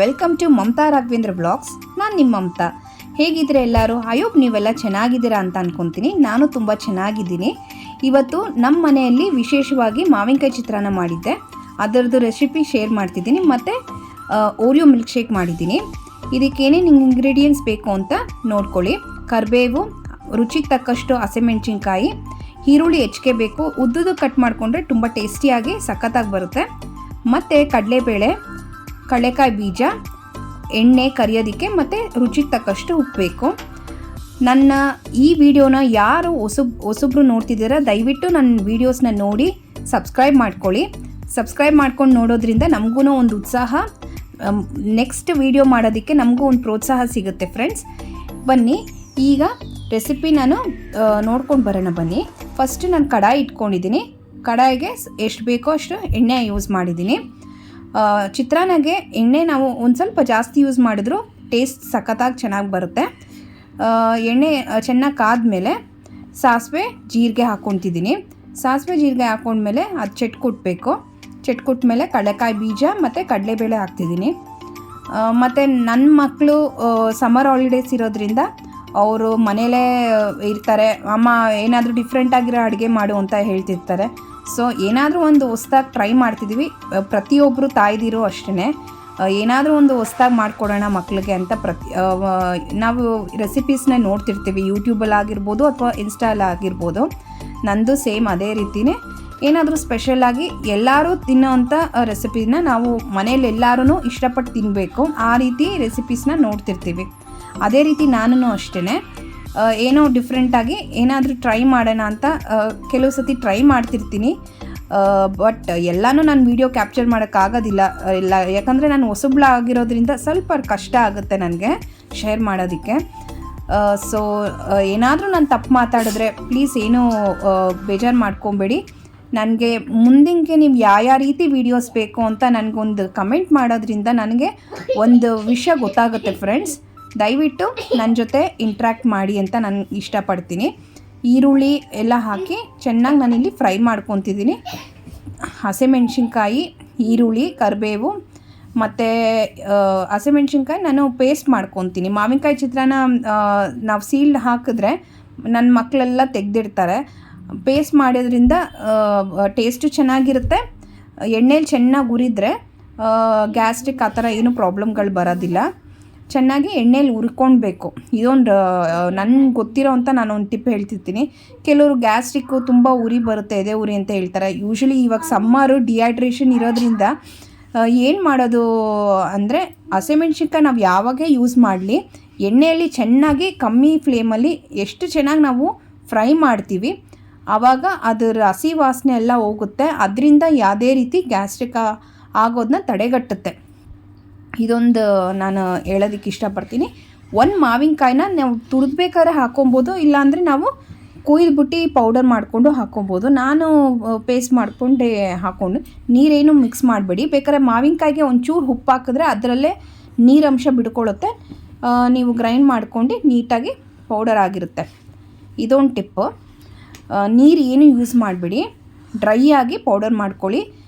Welcome to Mamata Raghavendra vlogs. ನಾನು ನಿಮ್ಮ ಮಮತಾ. ಹೇಗಿದ್ರೆ ಎಲ್ಲರೂ? ಐ ಹೋಪ್ ನೀವೆಲ್ಲ ಚೆನ್ನಾಗಿದ್ದೀರಾ ಅಂತ ಅಂದ್ಕೊತೀನಿ. ನಾನು ತುಂಬ ಚೆನ್ನಾಗಿದ್ದೀನಿ. ಇವತ್ತು ನಮ್ಮ ಮನೆಯಲ್ಲಿ ವಿಶೇಷವಾಗಿ ಮಾವಿನಕಾಯಿ ಚಿತ್ರಾನ್ನ ಮಾಡಿದ್ದೆ. ಅದರದ್ದು ರೆಸಿಪಿ ಶೇರ್ ಮಾಡ್ತಿದ್ದೀನಿ. ಮತ್ತು ಓರಿಯೋ ಮಿಲ್ಕ್ ಶೇಕ್ ಮಾಡಿದ್ದೀನಿ. ಇದಕ್ಕೇನೇನು ಇಂಗ್ರೀಡಿಯೆಂಟ್ಸ್ ಬೇಕು ಅಂತ ನೋಡ್ಕೊಳ್ಳಿ. ಕರಿಬೇವು, ರುಚಿಗೆ ತಕ್ಕಷ್ಟು ಹಸಿಮೆಣಸಿನ್ಕಾಯಿ, ಈರುಳ್ಳಿ ಹೆಚ್ಚಿಗೆ ಬೇಕು. ಉದ್ದುದು ಕಟ್ ಮಾಡಿಕೊಂಡ್ರೆ ತುಂಬ ಟೇಸ್ಟಿಯಾಗಿ ಸಖತ್ತಾಗಿ ಬರುತ್ತೆ. ಮತ್ತು ಕಡಲೆಬೇಳೆ, ಕಡಲೆಕಾಯಿ ಬೀಜ, ಎಣ್ಣೆ ಕರಿಯೋದಕ್ಕೆ, ಮತ್ತು ರುಚಿಗೆ ತಕ್ಕಷ್ಟು ಉಪ್ಪು ಬೇಕು. ನನ್ನ ಈ ವಿಡಿಯೋನ ಯಾರು ಹೊಸಬ್ರು ನೋಡ್ತಿದ್ದೀರಾ ದಯವಿಟ್ಟು ನನ್ನ ವೀಡಿಯೋಸ್ನ ನೋಡಿ ಸಬ್ಸ್ಕ್ರೈಬ್ ಮಾಡ್ಕೊಳ್ಳಿ. ಸಬ್ಸ್ಕ್ರೈಬ್ ಮಾಡ್ಕೊಂಡು ನೋಡೋದ್ರಿಂದ ನಮಗೂ ಒಂದು ಉತ್ಸಾಹ, ನೆಕ್ಸ್ಟ್ ವಿಡಿಯೋ ಮಾಡೋದಕ್ಕೆ ನಮಗೂ ಒಂದು ಪ್ರೋತ್ಸಾಹ ಸಿಗುತ್ತೆ ಫ್ರೆಂಡ್ಸ್. ಬನ್ನಿ ಈಗ ರೆಸಿಪಿ ನಾನು ನೋಡ್ಕೊಂಡು ಬರೋಣ ಬನ್ನಿ. ಫಸ್ಟು ನಾನು ಕಡಾಯಿ ಇಟ್ಕೊಂಡಿದ್ದೀನಿ. ಕಡಾಯಿಗೆ ಎಷ್ಟು ಬೇಕೋ ಅಷ್ಟು ಎಣ್ಣೆ ಯೂಸ್ ಮಾಡಿದ್ದೀನಿ. ಚಿತ್ರಾನ್ನಗೆ ಎಣ್ಣೆ ನಾವು ಒಂದು ಸ್ವಲ್ಪ ಜಾಸ್ತಿ ಯೂಸ್ ಮಾಡಿದ್ರು ಟೇಸ್ಟ್ ಸಖತ್ತಾಗಿ ಚೆನ್ನಾಗಿ ಬರುತ್ತೆ. ಎಣ್ಣೆ ಚೆನ್ನಾಗಿ ಕಾದ್ಮೇಲೆ ಸಾಸಿವೆ ಜೀರಿಗೆ ಹಾಕ್ಕೊತಿದ್ದೀನಿ. ಸಾಸಿವೆ ಜೀರಿಗೆ ಹಾಕ್ಕೊಂಡ್ಮೇಲೆ ಅದು ಚೆಟ್ಕೊಟ್ಬೇಕು. ಚೆಟ್ಕೊಟ್ಮೇಲೆ ಕಡಲೆಕಾಯಿ ಬೀಜ ಮತ್ತು ಕಡಲೆಬೇಳೆ ಹಾಕ್ತಿದ್ದೀನಿ. ಮತ್ತು ನನ್ನ ಮಕ್ಕಳು ಸಮ್ಮರ್ ಹಾಲಿಡೇಸ್ ಇರೋದ್ರಿಂದ ಅವರು ಮನೇಲೇ ಇರ್ತಾರೆ. ಅಮ್ಮ ಏನಾದರೂ ಡಿಫ್ರೆಂಟಾಗಿರೋ ಅಡುಗೆ ಮಾಡು ಅಂತ ಹೇಳ್ತಿರ್ತಾರೆ. ಸೊ ಏನಾದರೂ ಒಂದು ಹೊಸ್ದಾಗಿ ಟ್ರೈ ಮಾಡ್ತಿದ್ದೀವಿ. ಪ್ರತಿಯೊಬ್ಬರು ತಾಯ್ದಿರು ಅಷ್ಟೇ, ಏನಾದರೂ ಒಂದು ಹೊಸ್ದಾಗಿ ಮಾಡಿಕೊಡೋಣ ಮಕ್ಕಳಿಗೆ ಅಂತ ನಾವು ರೆಸಿಪೀಸ್ನ ನೋಡ್ತಿರ್ತೀವಿ. ಯೂಟ್ಯೂಬಲ್ಲಿ ಆಗಿರ್ಬೋದು ಅಥವಾ ಇನ್ಸ್ಟಾಲ್ ಆಗಿರ್ಬೋದು. ನಂದು ಸೇಮ್ ಅದೇ ರೀತಿಯೇ. ಏನಾದರೂ ಸ್ಪೆಷಲಾಗಿ ಎಲ್ಲರೂ ತಿನ್ನೋವಂಥ ರೆಸಿಪಿನ ನಾವು ಮನೇಲಿ ಎಲ್ಲರೂ ಇಷ್ಟಪಟ್ಟು ತಿನ್ನಬೇಕು, ಆ ರೀತಿ ರೆಸಿಪೀಸ್ನ ನೋಡ್ತಿರ್ತೀವಿ. ಅದೇ ರೀತಿ ನಾನು ಅಷ್ಟೇ ಏನೋ ಡಿಫ್ರೆಂಟಾಗಿ ಏನಾದರೂ ಟ್ರೈ ಮಾಡೋಣ ಅಂತ ಕೆಲವು ಸತಿ ಟ್ರೈ ಮಾಡ್ತಿರ್ತೀನಿ. ಬಟ್ ಎಲ್ಲನೂ ನಾನು ವೀಡಿಯೋ ಕ್ಯಾಪ್ಚರ್ ಮಾಡೋಕ್ಕಾಗೋದಿಲ್ಲ ಇಲ್ಲ, ಯಾಕಂದರೆ ನಾನು ಹೊಸಬ್ಳಾಗಿರೋದ್ರಿಂದ ಸ್ವಲ್ಪ ಕಷ್ಟ ಆಗುತ್ತೆ ನನಗೆ ಶೇರ್ ಮಾಡೋದಕ್ಕೆ. ಸೊ ಏನಾದರೂ ನಾನು ತಪ್ಪು ಮಾತಾಡಿದ್ರೆ ಪ್ಲೀಸ್ ಏನೂ ಬೇಜಾರು ಮಾಡ್ಕೊಬೇಡಿ. ನನಗೆ ಮುಂದಿನಗೆ ನೀವು ಯಾವ ರೀತಿ ವೀಡಿಯೋಸ್ ಬೇಕು ಅಂತ ನನಗೊಂದು ಕಮೆಂಟ್ ಮಾಡೋದ್ರಿಂದ ನನಗೆ ಒಂದು ವಿಷಯ ಗೊತ್ತಾಗುತ್ತೆ ಫ್ರೆಂಡ್ಸ್. ದಯವಿಟ್ಟು ನನ್ನ ಜೊತೆ ಇಂಟ್ರ್ಯಾಕ್ಟ್ ಮಾಡಿ ಅಂತ ನಾನು ಇಷ್ಟಪಡ್ತೀನಿ. ಈರುಳ್ಳಿ ಎಲ್ಲ ಹಾಕಿ ಚೆನ್ನಾಗಿ ನಾನಿಲ್ಲಿ ಫ್ರೈ ಮಾಡ್ಕೊತಿದ್ದೀನಿ. ಹಸಿಮೆಣ್ಸಿನ್ಕಾಯಿ, ಈರುಳ್ಳಿ, ಕರಿಬೇವು ಮತ್ತು ಹಸಿಮೆಣ್ಸಿನ್ಕಾಯಿ ನಾನು ಪೇಸ್ಟ್ ಮಾಡ್ಕೊತೀನಿ. ಮಾವಿನಕಾಯಿ ಚಿತ್ರಾನ್ನ ನಾವು ಸೀಲ್ಡ್ ಹಾಕಿದ್ರೆ ನನ್ನ ಮಕ್ಕಳೆಲ್ಲ ತೆಗೆದಿಡ್ತಾರೆ. ಪೇಸ್ಟ್ ಮಾಡೋದ್ರಿಂದ ಟೇಸ್ಟು ಚೆನ್ನಾಗಿರುತ್ತೆ. ಎಣ್ಣೆಲಿ ಚೆನ್ನಾಗಿ ಹುರಿದ್ರೆ ಗ್ಯಾಸ್ಟ್ರಿಕ್ ಆ ಥರ ಏನೂ ಪ್ರಾಬ್ಲಮ್ಗಳು ಬರೋದಿಲ್ಲ. ಚೆನ್ನಾಗಿ ಎಣ್ಣೆಲಿ ಹುರ್ಕೊಳ್ಬೇಕು. ಇದೊಂದು ನನಗೆ ಗೊತ್ತಿರೋ ಅಂತ ನಾನು ಒಂದು ಟಿಪ್ ಹೇಳ್ತಿರ್ತೀನಿ. ಕೆಲವರು ಗ್ಯಾಸ್ಟ್ರಿಕ್ಕು ತುಂಬ ಉರಿ ಬರುತ್ತೆ, ಎದೆ ಉರಿ ಅಂತ ಹೇಳ್ತಾರೆ. ಯೂಶ್ವಲಿ ಇವಾಗ ಸಮ್ಮರು ಡಿಹೈಡ್ರೇಷನ್ ಇರೋದ್ರಿಂದ ಏನು ಮಾಡೋದು ಅಂದರೆ ಹಸಿಮೆಣ್ಸಿನ್ಕಾಯಿ ನಾವು ಯಾವಾಗೇ ಯೂಸ್ ಮಾಡಲಿ ಎಣ್ಣೆಯಲ್ಲಿ ಚೆನ್ನಾಗಿ ಕಮ್ಮಿ ಫ್ಲೇಮಲ್ಲಿ ಎಷ್ಟು ಚೆನ್ನಾಗಿ ನಾವು ಫ್ರೈ ಮಾಡ್ತೀವಿ ಆವಾಗ ಅದರ ಹಸಿ ವಾಸನೆ ಎಲ್ಲ ಹೋಗುತ್ತೆ. ಅದರಿಂದ ಯಾವುದೇ ರೀತಿ ಗ್ಯಾಸ್ಟ್ರಿಕ್ ಆಗೋದನ್ನ ತಡೆಗಟ್ಟುತ್ತೆ. ಇದೊಂದು ನಾನು ಹೇಳೋದಕ್ಕೆ ಇಷ್ಟಪಡ್ತೀನಿ. ಒಂದು ಮಾವಿನಕಾಯಿನ ನಾವು ತುರಿದ್ಬೇಕಾದ್ರೆ ಹಾಕ್ಕೊಬೋದು, ಇಲ್ಲಾಂದರೆ ನಾವು ಕೊಯ್ದುಬಿಟ್ಟು ಪೌಡರ್ ಮಾಡಿಕೊಂಡು ಹಾಕ್ಕೊಬೋದು. ನಾನು ಪೇಸ್ಟ್ ಮಾಡಿಕೊಂಡೆ ಹಾಕ್ಕೊಂಡು ನೀರೇನು ಮಿಕ್ಸ್ ಮಾಡಬೇಡಿ. ಬೇಕಾದ್ರೆ ಮಾವಿನಕಾಯಿಗೆ ಒಂಚೂರು ಉಪ್ಪು ಹಾಕಿದ್ರೆ ಅದರಲ್ಲೇ ನೀರಂಶ ಬಿಡ್ಕೊಳ್ಳುತ್ತೆ. ನೀವು ಗ್ರೈಂಡ್ ಮಾಡ್ಕೊಂಡು ನೀಟಾಗಿ ಪೌಡರ್ ಆಗಿರುತ್ತೆ. ಇದೊಂದು ಟಿಪ್ಪು. ನೀರು ಏನು ಯೂಸ್ ಮಾಡಬೇಡಿ, ಡ್ರೈ ಆಗಿ ಪೌಡರ್ ಮಾಡ್ಕೊಳ್ಳಿ.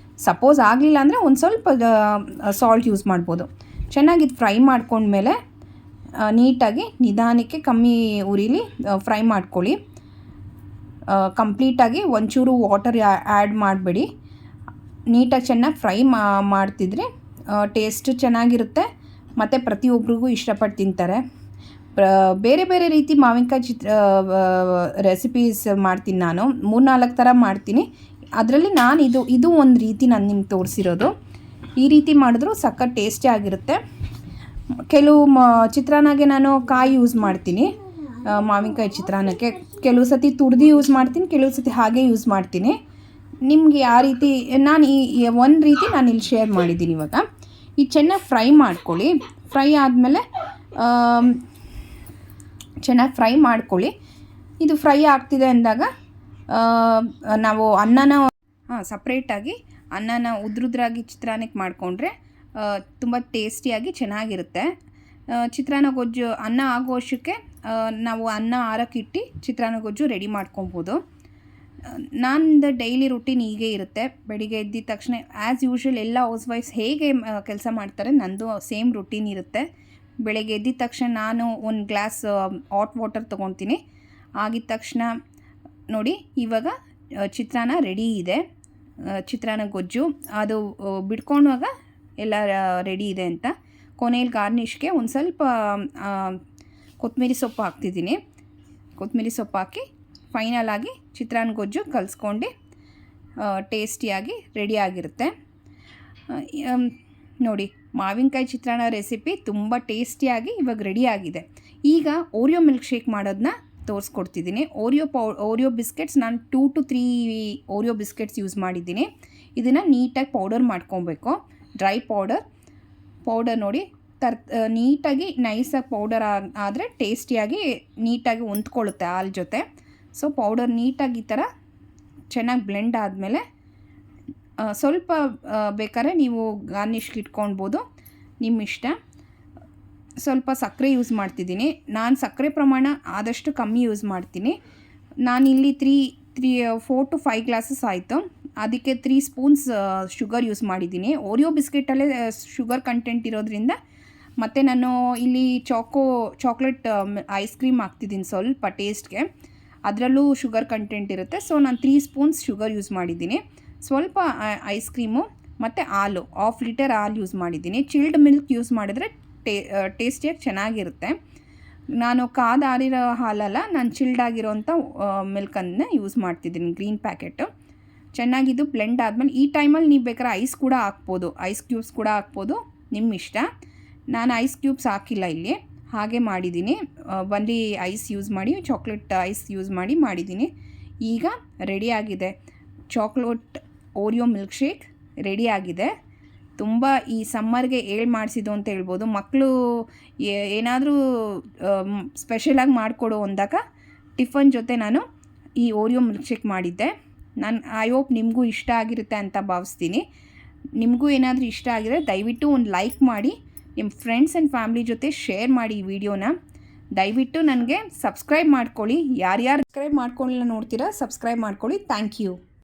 ಸಪೋಸ್ ಆಗಲಿಲ್ಲ ಅಂದರೆ ಒಂದು ಸ್ವಲ್ಪ ಸಾಲ್ಟ್ ಯೂಸ್ ಮಾಡ್ಬೋದು. ಚೆನ್ನಾಗಿ ಇದು ಫ್ರೈ ಮಾಡ್ಕೊಂಡ್ಮೇಲೆ ನೀಟಾಗಿ ನಿಧಾನಕ್ಕೆ ಕಮ್ಮಿ ಉರಿಲಿ ಫ್ರೈ ಮಾಡ್ಕೊಳ್ಳಿ. ಕಂಪ್ಲೀಟಾಗಿ ಒಂಚೂರು ವಾಟರ್ ಆ್ಯಡ್ ಮಾಡಬೇಡಿ. ನೀಟಾಗಿ ಚೆನ್ನಾಗಿ ಫ್ರೈ ಮಾಡ್ತಿದ್ರೆ ಟೇಸ್ಟು ಚೆನ್ನಾಗಿರುತ್ತೆ ಮತ್ತು ಪ್ರತಿಯೊಬ್ಬರಿಗೂ ಇಷ್ಟಪಟ್ಟು ತಿಂತಾರೆ. ಬೇರೆ ಬೇರೆ ರೀತಿ ಮಾವಿನಕಾಯಿ ರೆಸಿಪೀಸ್ ಮಾಡ್ತೀನಿ ನಾನು. 3-4 ಥರ ಮಾಡ್ತೀನಿ. ಅದರಲ್ಲಿ ನಾನು ಇದು ಒಂದು ರೀತಿ ನಾನು ನಿಮ್ಗೆ ತೋರಿಸಿರೋದು. ಈ ರೀತಿ ಮಾಡಿದ್ರೂ ಸಖತ್ ಟೇಸ್ಟಿ ಆಗಿರುತ್ತೆ. ಕೆಲವು ಚಿತ್ರಾನ್ನಗೆ ನಾನು ಕಾಯಿ ಯೂಸ್ ಮಾಡ್ತೀನಿ. ಮಾವಿನಕಾಯಿ ಚಿತ್ರಾನ್ನಕ್ಕೆ ಕೆಲವು ಸತಿ ತುರಿದು ಯೂಸ್ ಮಾಡ್ತೀನಿ, ಕೆಲವು ಸತಿ ಹಾಗೆ ಯೂಸ್ ಮಾಡ್ತೀನಿ. ನಿಮಗೆ ಯಾವ ರೀತಿ ನಾನು ಒಂದು ರೀತಿ ನಾನು ಇಲ್ಲಿ ಶೇರ್ ಮಾಡಿದ್ದೀನಿ. ಇವಾಗ ಈ ಚೆನ್ನಾಗಿ ಫ್ರೈ ಮಾಡ್ಕೊಳ್ಳಿ. ಫ್ರೈ ಆದಮೇಲೆ ಚೆನ್ನಾಗಿ ಫ್ರೈ ಮಾಡ್ಕೊಳ್ಳಿ. ಇದು ಫ್ರೈ ಆಗ್ತಿದೆ ಅಂದಾಗ ನಾವು ಅನ್ನನ ಸಪ್ರೇಟಾಗಿ ಅನ್ನನ ಉದ್ರುದ್ರಾಗಿ ಚಿತ್ರಾನ್ನಕ್ಕೆ ಮಾಡಿಕೊಂಡ್ರೆ ತುಂಬ ಟೇಸ್ಟಿಯಾಗಿ ಚೆನ್ನಾಗಿರುತ್ತೆ. ಚಿತ್ರಾನ್ನ ಗೊಜ್ಜು ಅನ್ನ ಆಗುವಷ್ಟಕ್ಕೆ ನಾವು ಅನ್ನ ಆರಕ್ಕಿಟ್ಟು ಚಿತ್ರಾನ್ನ ಗೊಜ್ಜು ರೆಡಿ ಮಾಡ್ಕೊಬೋದು. ನಂದು ಡೈಲಿ ರುಟೀನ್ ಹೀಗೆ ಇರುತ್ತೆ. ಬೆಳಿಗ್ಗೆ ಎದ್ದಿದ ತಕ್ಷಣ ಆ್ಯಸ್ ಯೂಶ್ವಲ್ ಎಲ್ಲ ಹೌಸ್ ವೈಫ್ಸ್ ಹೇಗೆ ಕೆಲಸ ಮಾಡ್ತಾರೆ ನಂದು ಸೇಮ್ ರುಟೀನ್ ಇರುತ್ತೆ. ಬೆಳಗ್ಗೆ ಎದ್ದಿದ ತಕ್ಷಣ ನಾನು ಒಂದು ಗ್ಲಾಸ್ ಹಾಟ್ ವಾಟರ್ ತೊಗೊತೀನಿ. ಆಗಿದ ತಕ್ಷಣ ನೋಡಿ ಇವಾಗ ಚಿತ್ರಾನ್ನ ರೆಡಿ ಇದೆ. ಚಿತ್ರಾನ್ನ ಗೊಜ್ಜು ಅದು ಬಿಡ್ಕೊಂಡಾಗ ಎಲ್ಲ ರೆಡಿ ಇದೆ ಅಂತ. ಕೊನೆಯಲ್ಲಿ ಗಾರ್ನಿಷ್ಗೆ ಒಂದು ಸ್ವಲ್ಪ ಕೊತ್ತಂಬರಿ ಸೊಪ್ಪು ಹಾಕ್ತಿದ್ದೀನಿ. ಕೊತ್ತಂಬರಿ ಸೊಪ್ಪು ಹಾಕಿ ಫೈನಲ್ ಆಗಿ ಚಿತ್ರಾನ್ನ ಗೊಜ್ಜು ಕಲಿಸ್ಕೊಂಡು ಟೇಸ್ಟಿಯಾಗಿ ರೆಡಿಯಾಗಿರುತ್ತೆ. ನೋಡಿ ಮಾವಿನಕಾಯಿ ಚಿತ್ರಾನ್ನ ರೆಸಿಪಿ ತುಂಬ ಟೇಸ್ಟಿಯಾಗಿ ಇವಾಗ ರೆಡಿಯಾಗಿದೆ. ಈಗ ಓರಿಯೋ ಮಿಲ್ಕ್ ಶೇಕ್ ಮಾಡೋದನ್ನ ತೋರಿಸ್ಕೊಡ್ತಿದ್ದೀನಿ. ಓರಿಯೋ ಬಿಸ್ಕೆಟ್ಸ್ ನಾನು 2 to 3 ಓರಿಯೋ ಬಿಸ್ಕೆಟ್ಸ್ ಯೂಸ್ ಮಾಡಿದ್ದೀನಿ. ಇದನ್ನು ನೀಟಾಗಿ ಪೌಡರ್ ಮಾಡ್ಕೊಬೇಕು. ಡ್ರೈ ಪೌಡರ್ ನೋಡಿ ನೀಟಾಗಿ ನೈಸಾಗಿ ಪೌಡರ್ ಆದರೆ ಟೇಸ್ಟಿಯಾಗಿ ನೀಟಾಗಿ ಹೊಂದ್ಕೊಳ್ಳುತ್ತೆ ಹಾಲು ಜೊತೆ. ಸೊ ಪೌಡರ್ ನೀಟಾಗಿ ಈ ಥರ ಚೆನ್ನಾಗಿ ಬ್ಲೆಂಡ್ ಆದಮೇಲೆ ಸ್ವಲ್ಪ ಬೇಕಾದ್ರೆ ನೀವು ಗಾರ್ನಿಷ್ಗೆ ಇಟ್ಕೊಳ್ಬೋದು, ನಿಮ್ಮ ಇಷ್ಟ. ಸ್ವಲ್ಪ ಸಕ್ಕರೆ ಯೂಸ್ ಮಾಡ್ತಿದ್ದೀನಿ. ನಾನು ಸಕ್ಕರೆ ಪ್ರಮಾಣ ಆದಷ್ಟು ಕಮ್ಮಿ ಯೂಸ್ ಮಾಡ್ತೀನಿ. ನಾನಿಲ್ಲಿ 4 to 5 ಗ್ಲಾಸಸ್ ಆಯಿತು. ಅದಕ್ಕೆ 3 ಸ್ಪೂನ್ಸ್ ಶುಗರ್ ಯೂಸ್ ಮಾಡಿದ್ದೀನಿ. ಓರಿಯೋ ಬಿಸ್ಕೆಟಲ್ಲೇ ಶುಗರ್ ಕಂಟೆಂಟ್ ಇರೋದ್ರಿಂದ. ಮತ್ತು ನಾನು ಇಲ್ಲಿ ಚಾಕ್ಲೇಟ್ ಐಸ್ ಕ್ರೀಮ್ ಹಾಕ್ತಿದ್ದೀನಿ ಸ್ವಲ್ಪ ಟೇಸ್ಟ್ಗೆ, ಅದರಲ್ಲೂ ಶುಗರ್ ಕಂಟೆಂಟ್ ಇರುತ್ತೆ. ಸೊ ನಾನು 3 ಸ್ಪೂನ್ಸ್ ಶುಗರ್ ಯೂಸ್ ಮಾಡಿದ್ದೀನಿ. ಸ್ವಲ್ಪ ಐಸ್ ಕ್ರೀಮು ಮತ್ತು ಹಾಲು 1/2 ಲೀಟರ್ ಹಾಲು ಯೂಸ್ ಮಾಡಿದ್ದೀನಿ. ಚಿಲ್ಡ್ ಮಿಲ್ಕ್ ಯೂಸ್ ಮಾಡಿದರೆ ಟೇಸ್ಟಿಯಾಗಿ ಚೆನ್ನಾಗಿರುತ್ತೆ. ನಾನು ಕಾದಾರಿರೋ ಹಾಲಲ್ಲ, ನಾನು ಚಿಲ್ಡ್ ಆಗಿರೋಂಥ ಮಿಲ್ಕನ್ನು ಯೂಸ್ ಮಾಡ್ತಿದ್ದೀನಿ, ಗ್ರೀನ್ ಪ್ಯಾಕೆಟು. ಚೆನ್ನಾಗಿದ್ದು ಬ್ಲೆಂಡ್ ಆದಮೇಲೆ ಈ ಟೈಮಲ್ಲಿ ನೀವು ಬೇಕಾದ್ರೆ ಐಸ್ ಕೂಡ ಹಾಕ್ಬೋದು, ಐಸ್ ಕ್ಯೂಬ್ಸ್ ಕೂಡ ಹಾಕ್ಬೋದು, ನಿಮ್ಮ ಇಷ್ಟ. ನಾನು ಐಸ್ ಕ್ಯೂಬ್ಸ್ ಹಾಕಿಲ್ಲ ಇಲ್ಲಿ, ಹಾಗೆ ಮಾಡಿದ್ದೀನಿ. ಬನ್ನಿ ಐಸ್ ಯೂಸ್ ಮಾಡಿ, ಚಾಕ್ಲೇಟ್ ಐಸ್ ಯೂಸ್ ಮಾಡಿದ್ದೀನಿ. ಈಗ ರೆಡಿಯಾಗಿದೆ ಚಾಕ್ಲೇಟ್ ಓರಿಯೋ ಮಿಲ್ಕ್ ಶೇಕ್ ರೆಡಿಯಾಗಿದೆ. ತುಂಬ ಈ ಸಮ್ಮರ್ಗೆ ಮಾಡಿಸಿದ್ದು ಅಂತ ಹೇಳ್ಬೋದು. ಮಕ್ಕಳು ಏನಾದರೂ ಸ್ಪೆಷಲಾಗಿ ಮಾಡಿಕೊಡು ಅಂದಾಗ ಟಿಫನ್ ಜೊತೆ ನಾನು ಈ ಓರಿಯೋ ಮಿಲ್ಕ್ ಶೇಕ್ ಮಾಡಿದ್ದೆ. ಐ ಹೋಪ್ ನಿಮಗೂ ಇಷ್ಟ ಆಗಿರುತ್ತೆ ಅಂತ ಭಾವಿಸ್ತೀನಿ. ನಿಮಗೂ ಏನಾದರೂ ಇಷ್ಟ ಆಗಿದ್ರೆ ದಯವಿಟ್ಟು ಒಂದು ಲೈಕ್ ಮಾಡಿ, ನಿಮ್ಮ ಫ್ರೆಂಡ್ಸ್ ಆ್ಯಂಡ್ ಫ್ಯಾಮ್ಲಿ ಜೊತೆ ಶೇರ್ ಮಾಡಿ ಈ ವಿಡಿಯೋನ. ದಯವಿಟ್ಟು ನನಗೆ ಸಬ್ಸ್ಕ್ರೈಬ್ ಮಾಡ್ಕೊಳ್ಳಿ. ಯಾರ್ಯಾರು ಸಬ್ಸ್ಕ್ರೈಬ್ ಮಾಡ್ಕೊಳ್ಳಿಲ್ಲ ನೋಡ್ತೀರಾ, ಸಬ್ಸ್ಕ್ರೈಬ್ ಮಾಡ್ಕೊಳ್ಳಿ. Thank you.